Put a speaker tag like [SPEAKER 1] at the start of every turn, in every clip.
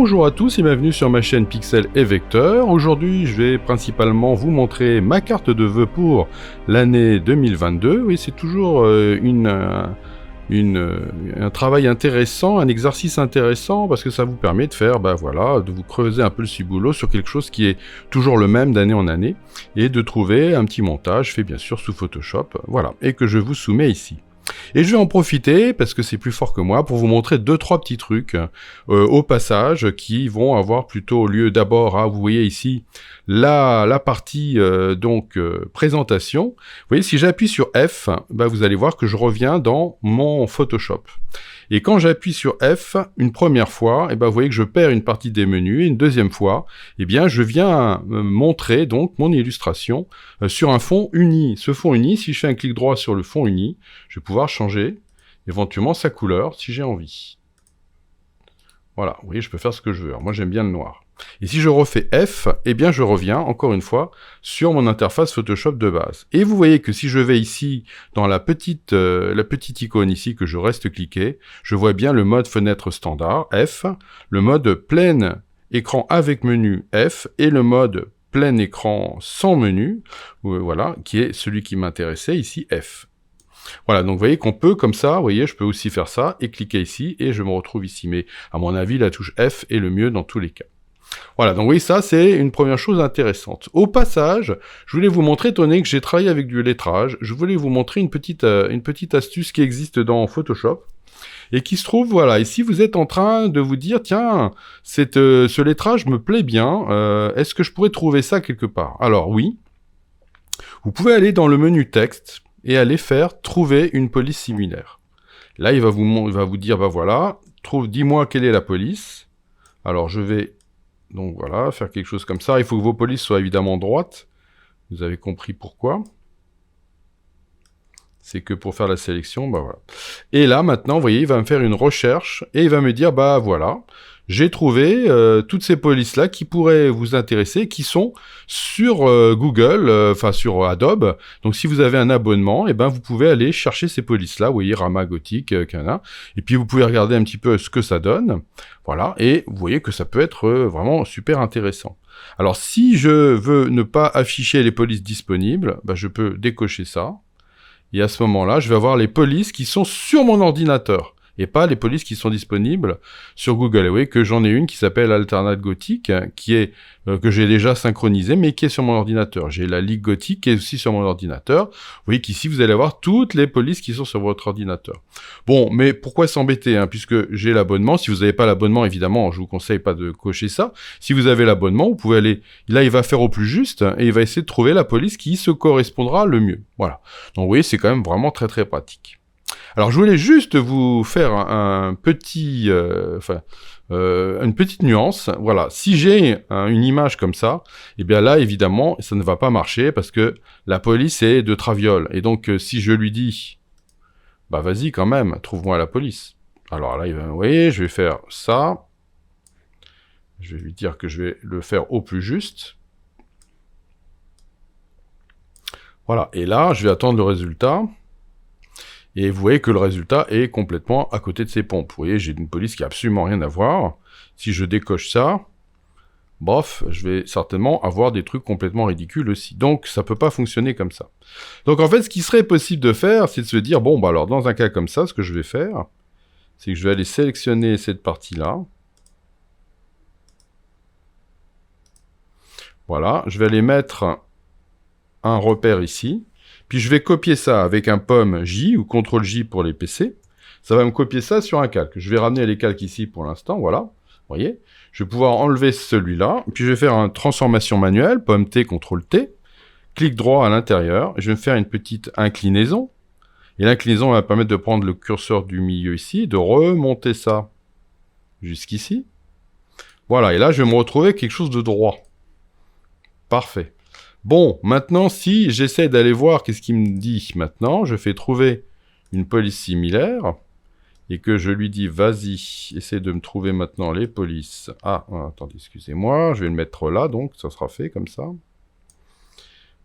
[SPEAKER 1] Bonjour à tous et bienvenue sur ma chaîne Pixel et Vecteur. Aujourd'hui, je vais principalement vous montrer ma carte de vœux pour l'année 2022. Oui, c'est toujours un travail intéressant, un exercice intéressant parce que ça vous permet de faire, de vous creuser un peu le ciboulot sur quelque chose qui est toujours le même d'année en année et de trouver un petit montage fait bien sûr sous Photoshop, voilà, et que je vous soumets ici. Et je vais en profiter, parce que c'est plus fort que moi, pour vous montrer 2-3 petits trucs au passage qui vont avoir plutôt lieu d'abord à, vous voyez ici, la partie présentation. Vous voyez, si j'appuie sur F, vous allez voir que je reviens dans mon Photoshop. Et quand j'appuie sur F une première fois, vous voyez que je perds une partie des menus, et une deuxième fois, je viens montrer donc mon illustration sur un fond uni. Ce fond uni, si je fais un clic droit sur le fond uni, je vais pouvoir changer éventuellement sa couleur si j'ai envie. Voilà, vous voyez, je peux faire ce que je veux. Alors, moi, j'aime bien le noir. Et si je refais F, je reviens, encore une fois, sur mon interface Photoshop de base. Et vous voyez que si je vais ici, dans la petite icône ici, que je reste cliqué, je vois bien le mode fenêtre standard, F, le mode plein écran avec menu, F, et le mode plein écran sans menu, voilà, qui est celui qui m'intéressait ici, F. Voilà, donc vous voyez qu'on peut, comme ça, vous voyez, je peux aussi faire ça, et cliquer ici, et je me retrouve ici. Mais à mon avis, la touche F est le mieux dans tous les cas. Voilà, donc oui, ça, c'est une première chose intéressante. Au passage, je voulais vous montrer, étant donné que j'ai travaillé avec du lettrage, je voulais vous montrer une petite astuce qui existe dans Photoshop, et qui se trouve, voilà, ici, vous êtes en train de vous dire, tiens, ce lettrage me plaît bien, est-ce que je pourrais trouver ça quelque part? Alors oui, vous pouvez aller dans le menu texte, et aller faire trouver une police similaire. Là, il va vous dire, voilà, dis-moi quelle est la police. Alors, je vais, donc voilà, faire quelque chose comme ça. Il faut que vos polices soient évidemment droites. Vous avez compris pourquoi. C'est que pour faire la sélection, voilà. Et là, maintenant, vous voyez, il va me faire une recherche, et il va me dire, voilà, j'ai trouvé toutes ces polices-là qui pourraient vous intéresser, qui sont sur Google, sur Adobe. Donc, si vous avez un abonnement, vous pouvez aller chercher ces polices-là. Vous voyez, Rama, Gothic, Cana. Et puis, vous pouvez regarder un petit peu ce que ça donne. Voilà. Et vous voyez que ça peut être vraiment super intéressant. Alors, si je veux ne pas afficher les polices disponibles, je peux décocher ça. Et à ce moment-là, je vais avoir les polices qui sont sur mon ordinateur, et pas les polices qui sont disponibles sur Google. Et vous voyez que j'en ai une qui s'appelle Alternate Gothic, qui est que j'ai déjà synchronisée, mais qui est sur mon ordinateur. J'ai la Ligue Gothic qui est aussi sur mon ordinateur. Vous voyez qu'ici, vous allez avoir toutes les polices qui sont sur votre ordinateur. Bon, mais pourquoi s'embêter, puisque j'ai l'abonnement. Si vous n'avez pas l'abonnement, évidemment, je vous conseille pas de cocher ça. Si vous avez l'abonnement, vous pouvez aller... Là, il va faire au plus juste, et il va essayer de trouver la police qui se correspondra le mieux. Voilà. Donc, vous voyez, c'est quand même vraiment très, très pratique. Alors, je voulais juste vous faire une petite nuance. Voilà, si j'ai une image comme ça, là, évidemment, ça ne va pas marcher parce que la police est de Traviole. Et donc, si je lui dis, vas-y quand même, trouve-moi la police. Alors là, vous voyez, je vais faire ça. Je vais lui dire que je vais le faire au plus juste. Voilà, et là, je vais attendre le résultat. Et vous voyez que le résultat est complètement à côté de ces pompes. Vous voyez, j'ai une police qui n'a absolument rien à voir. Si je décoche ça, bof, je vais certainement avoir des trucs complètement ridicules aussi. Donc, ça peut pas fonctionner comme ça. Donc, en fait, ce qui serait possible de faire, c'est de se dire, alors, dans un cas comme ça, ce que je vais faire, c'est que je vais aller sélectionner cette partie-là. Voilà, je vais aller mettre un repère ici. Puis je vais copier ça avec un pomme J ou CTRL J pour les PC. Ça va me copier ça sur un calque. Je vais ramener les calques ici pour l'instant, voilà. Vous voyez, je vais pouvoir enlever celui-là. Puis je vais faire une transformation manuelle, pomme T, CTRL T. Clic droit à l'intérieur. Je vais me faire une petite inclinaison. Et l'inclinaison va me permettre de prendre le curseur du milieu ici, de remonter ça jusqu'ici. Voilà, et là je vais me retrouver avec quelque chose de droit. Parfait. Bon, maintenant, si j'essaie d'aller voir qu'est-ce qu'il me dit maintenant, je fais trouver une police similaire, et que je lui dis, vas-y, essaie de me trouver maintenant les polices. Ah, attendez, excusez-moi, je vais le mettre là, donc ça sera fait comme ça.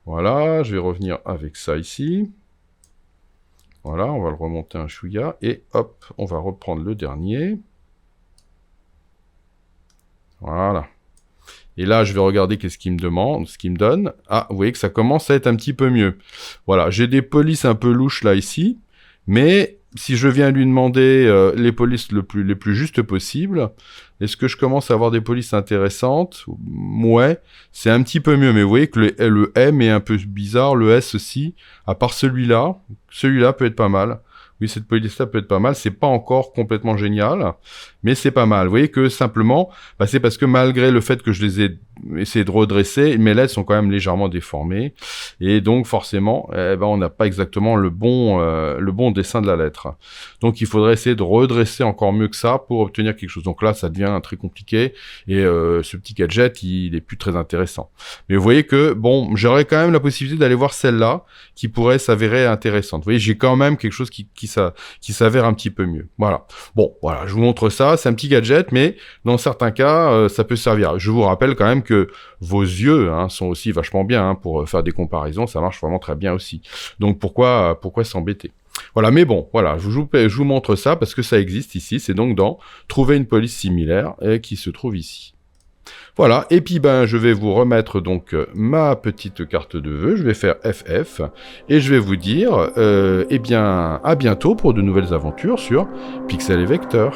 [SPEAKER 1] Voilà, je vais revenir avec ça ici. Voilà, on va le remonter un chouïa, et hop, on va reprendre le dernier. Voilà. Et là, je vais regarder qu'est-ce qu'il me demande, ce qu'il me donne. Ah, vous voyez que ça commence à être un petit peu mieux. Voilà, j'ai des polices un peu louches là, ici. Mais si je viens lui demander les polices les plus justes possibles, est-ce que je commence à avoir des polices intéressantes? Ouais, c'est un petit peu mieux. Mais vous voyez que le M est un peu bizarre, le S aussi. À part celui-là peut être pas mal. Oui, cette police-là peut être pas mal. C'est pas encore complètement génial, mais c'est pas mal. Vous voyez que simplement, bah, c'est parce que malgré le fait que je les ai essayé de redresser, mes lettres sont quand même légèrement déformées. Et donc, forcément, on n'a pas exactement le bon dessin de la lettre. Donc, il faudrait essayer de redresser encore mieux que ça pour obtenir quelque chose. Donc là, ça devient très compliqué. Et ce petit gadget, il est plus très intéressant. Mais vous voyez que, bon, j'aurais quand même la possibilité d'aller voir celle-là qui pourrait s'avérer intéressante. Vous voyez, j'ai quand même quelque chose qui s'avère un petit peu mieux. Voilà. Bon, voilà, je vous montre ça. C'est un petit gadget, mais dans certains cas, ça peut servir. Je vous rappelle quand même que vos yeux sont aussi vachement bien pour faire des comparaisons. Ça marche vraiment très bien aussi. Donc pourquoi s'embêter? Voilà, mais bon, voilà, je vous montre ça parce que ça existe ici. C'est donc dans Trouver une police similaire qui se trouve ici. Voilà, et puis je vais vous remettre donc ma petite carte de vœux, je vais faire FF, et je vais vous dire, à bientôt pour de nouvelles aventures sur Pixel et Vecteur.